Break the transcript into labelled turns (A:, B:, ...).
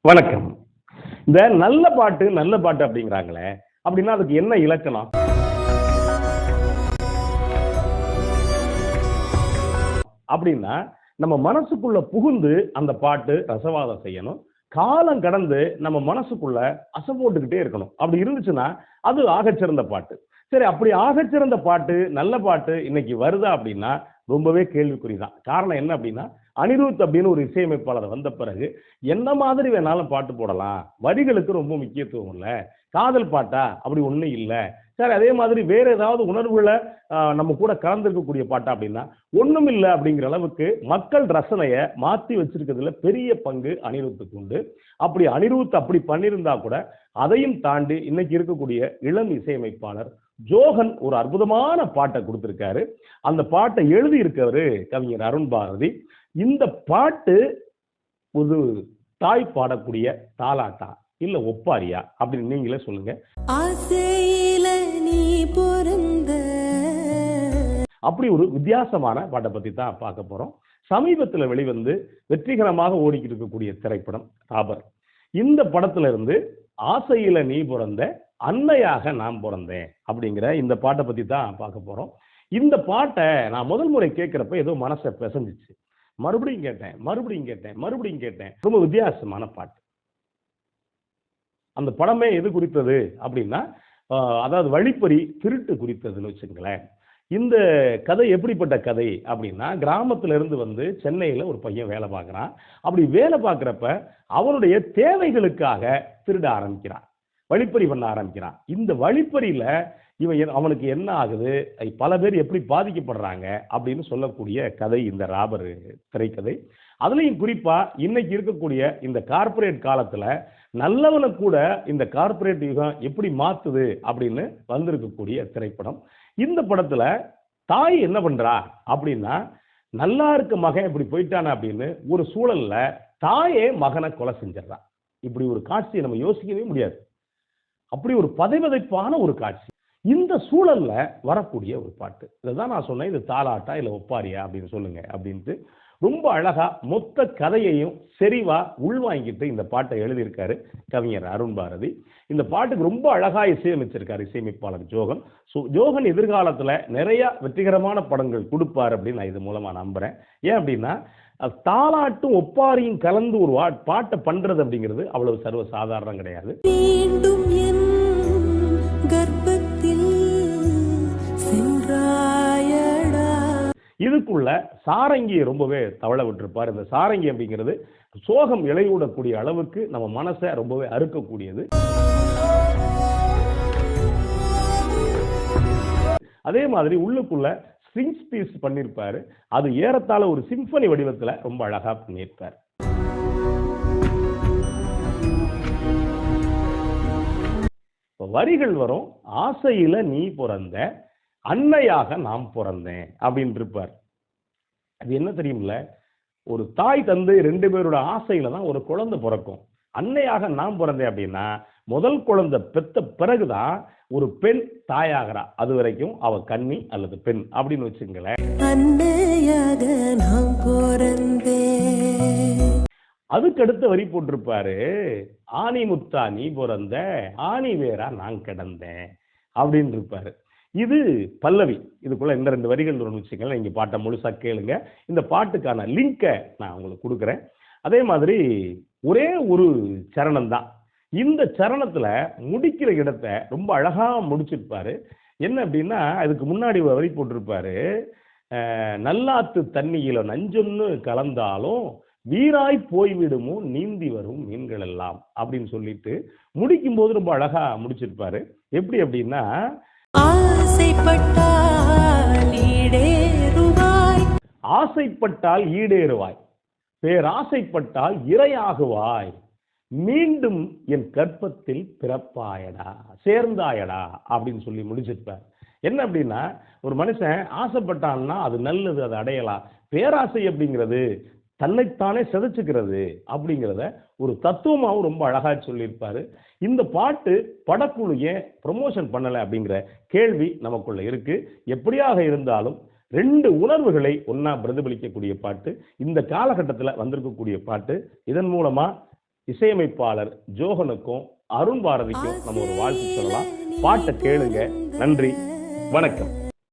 A: வணக்கம். இந்த நல்ல பாட்டு, நல்ல பாட்டு அப்படிங்கிறாங்களே, அப்படின்னா அதுக்கு என்ன இலக்கணம்? அப்படின்னா, நம்ம மனசுக்குள்ள புகுந்து அந்த பாட்டு ரசவாதம் செய்யணும். காலம் கடந்து நம்ம மனசுக்குள்ள போட்டுக்கிட்டே இருக்கணும். அப்படி இருந்துச்சுன்னா, அது ஆகச்சிறந்த பாட்டு. சரி, அப்படி ஆகச்சிறந்த பாட்டு, நல்ல பாட்டு இன்னைக்கு வருதா அப்படின்னா, ரொம்பவே கேள்விக்குறிதான். காரணம் என்ன அப்படின்னா, அனிருத் அப்படின்னு ஒரு இசையமைப்பாளர் வந்த பிறகு, என்ன மாதிரி வேணாலும் பாட்டு போடலாம். வரிகளுக்கு ரொம்ப முக்கியத்துவம் இல்ல. காதல் பாட்டா? அப்படி ஒண்ணும் இல்ல. சரி, அதே மாதிரி வேற ஏதாவது உணர்வுகள நம்ம கூட கலந்திருக்கக்கூடிய பாட்டா அப்படின்னா, ஒண்ணும் இல்ல அப்படிங்கிற அளவுக்கு மக்கள் ரசனைய மாத்தி வச்சிருக்கிறதுல பெரிய பங்கு அனிருத்துக்கு உண்டு. அப்படி அனிருத் அப்படி பண்ணியிருந்தா கூட, அதையும் தாண்டி இன்னைக்கு இருக்கக்கூடிய இளம் இசையமைப்பாளர் ஜோகன் ஒரு அற்புதமான பாட்ட குடுத்திருக்காரு. அந்த பாட்ட எழுதி இருக்கவரு கவிஞர் அருண் பாரதி. இந்த பாட்டு ஒரு தாய் பாடக்கூடிய தாலாட்டா இல்ல ஒப்பாரியா அப்படின்னு நீங்களே சொல்லுங்க.
B: ஆசையில நீ பொருந்த
A: அப்படி ஒரு வித்தியாசமான பாட்டை பத்தி தான் பார்க்க போறோம். சமீபத்துல வெளிவந்து வெற்றிகரமாக ஓடிக்கிட்டு இருக்கக்கூடிய திரைப்படம் ராபர். இந்த படத்துல இருந்து ஆசையில நீ பிறந்த அன்னையாக நான் பிறந்தேன் அப்படிங்கிற இந்த பாட்டை பத்தி தான் பார்க்க போறோம். இந்த பாட்டை நான் முதல் முறை கேட்கிறப்ப ஏதோ மனசை பிசைஞ்சிச்சு. மறுபடியும் கேட்டேன், மறுபடியும் கேட்டேன், மறுபடியும் கேட்டேன். ரொம்ப வித்தியாசமான பாட்டு. அந்த படமே எது குறித்தது அப்படின்னா, அதாவது வழிப்பறி திருட்டு குறித்ததுன்னு வச்சுங்களேன். இந்த கதை எப்படிப்பட்ட கதை அப்படின்னா, கிராமத்துல இருந்து வந்து சென்னையில ஒரு பையன் வேலை பார்க்குறான். அப்படி வேலை பார்க்குறப்ப அவனுடைய தேவைகளுக்காக திருட ஆரம்பிக்கிறான். வழிப்பறி பண்ண ஆரம்பிக்கிறான். இந்த வழிப்பறியில அவனுக்கு என்ன ஆகுது, பல பேர் எப்படி பாதிக்கப்படுறாங்க அப்படின்னு சொல்லக்கூடிய கதை இந்த ராபர் திரைக்கதை. அதுலயும் குறிப்பா இன்னைக்கு இருக்கக்கூடிய இந்த கார்ப்பரேட் காலத்துல நல்லவனை கூட இந்த கார்ப்பரேட் யுகம் எப்படி மாத்துது அப்படின்னு வந்திருக்கக்கூடிய திரைப்படம். இந்த படத்துல தாய் என்ன பண்றா அப்படின்னா, நல்லா இருக்க மகன் இப்படி போயிட்டான அப்படின்னு ஒரு சூழல்ல தாயே மகனை கொலை செஞ்சிடறா. இப்படி ஒரு காட்சியை நம்ம யோசிக்கவே முடியாது. அப்படி ஒரு பதைவதைப்பான ஒரு காட்சி. இந்த சூழல்ல வரக்கூடிய ஒரு பாட்டு. இதைதான் நான் சொன்னேன், இது தாலாட்டா இல்ல ஒப்பாரியா அப்படின்னு சொல்லுங்க அப்படின்ட்டு. ரொம்ப அழகா மொத்த கதையையும் செறிவா உள்வாங்கிட்டு இந்த பாட்டை எழுதியிருக்காரு கவிஞர் அருண் பாரதி. இந்த பாட்டுக்கு ரொம்ப அழகா இசையமைச்சிருக்காரு இசையமைப்பாளர் ஜோகன். ஜோகன் எதிர்காலத்துல நிறைய வெற்றிகரமான படங்கள் கொடுப்பார் அப்படின்னு நான் இது மூலமா நம்புறேன். ஏன் அப்படின்னா, தாலாட்டும் ஒப்பாரியும் கலந்து ஒரு பாட்டை பண்றது அப்படிங்கிறது அவ்வளவு சர்வ சாதாரணம் கிடையாது.
B: மீண்டும் என் கர்ப்பத்தில் சென்றாயடா.
A: இதுக்குள்ள சாரங்கியை ரொம்பவே தவள விட்டுருப்பார். இந்த சாரங்கி அப்படிங்கிறது சோகம் இழையூடக்கூடிய அளவுக்கு நம்ம மனசை ரொம்பவே அறுக்கக்கூடியது. அதே மாதிரி உள்ளுக்குள்ள ஸ்ட்ரிங்ஸ் பீஸ் பண்ணியிருப்பாரு. அது ஏறத்தாழ ஒரு சிம்பனி வடிவத்துல ரொம்ப அழகா பண்ணியிருப்பார். வரிகள் வரும், ஆசையில நீ பிறந்த அன்னையாக நாம் பிறந்தேன் அப்படின்னு இருப்பார். அது என்ன தெரியுமில்ல, ஒரு தாய் தந்தை ரெண்டு பேரோட ஆசையில தான் ஒரு குழந்தை பிறக்கும். அன்னையாக நாம் பிறந்தேன் அப்படின்னா முதல் குழந்தை பெத்த பிறகுதான் ஒரு பெண் தாயாகிறா. அது வரைக்கும் அவ கன்னி அல்லது பெண் அப்படின்னு வச்சுங்களேன்.
B: அன்னையாக நான் பிறந்தேன்.
A: அதுக்கு அடுத்த வரி போட்டிருப்பாரு, ஆணி முத்தா நீ பிறந்த ஆணி வேறா நான் கிடந்தேன் அப்படின்னு இருப்பாரு. இது பல்லவி. இதுக்குள்ள இந்த ரெண்டு வரிகள் வச்சுக்கல. நீங்க பாட்டை முழுசா கேளுங்க. இந்த பாட்டுக்கான லிங்கை நான் உங்களுக்கு கொடுக்குறேன். அதே மாதிரி ஒரே ஒரு சரணம் தான். இந்த சரணத்துல முடிக்கிற இடத்தை ரொம்ப அழகா முடிச்சிருப்பாரு. என்ன அப்படின்னா, அதுக்கு முன்னாடி வரி போட்டிருப்பாரு, நல்லாத்து தண்ணியில நஞ்சொன்னு கலந்தாலும் வீராய் போய்விடுமோ நீந்தி வரும் மீன்கள் எல்லாம் அப்படின்னு சொல்லிட்டு முடிக்கும் போது ரொம்ப அழகா முடிச்சிருப்பாரு. எப்படி அப்படின்னா,
B: ஆசைப்பட்டால் ஈடேறுவாய்,
A: ஆசைப்பட்டால் ஈடேறுவாய், பேராசைப்பட்டால் இரையாகுவாய், மீண்டும் என் கற்பத்தில் பிறப்பாயடா சேர்ந்தாயடா அப்படின்னு சொல்லி முடிச்சிருப்பார். என்ன அப்படின்னா, ஒரு மனுஷன் ஆசைப்பட்டான்னா அது நல்லது, அது அடையலாம். பேராசை அப்படிங்கிறது தன்னைத்தானே சிதைச்சுக்கிறது அப்படிங்கிறத ஒரு தத்துவமாகவும் ரொம்ப அழகா சொல்லியிருப்பாரு. இந்த பாட்டு படக்குழு ஏன் ப்ரமோஷன் பண்ணல அப்படிங்கிற கேள்வி நமக்குள்ள இருக்கு. எப்படியாக இருந்தாலும் ரெண்டு உணர்வுகளை ஒன்னா பிரதிபலிக்கக்கூடிய பாட்டு, இந்த காலகட்டத்தில் வந்திருக்கக்கூடிய பாட்டு. இதன் மூலமா இசையமைப்பாளர் ஜோகனுக்கும் அருண் பாரதிக்கும் நம்ம ஒரு வாழ்த்து சொல்லலாம். பாட்டை கேளுங்க. நன்றி, வணக்கம்.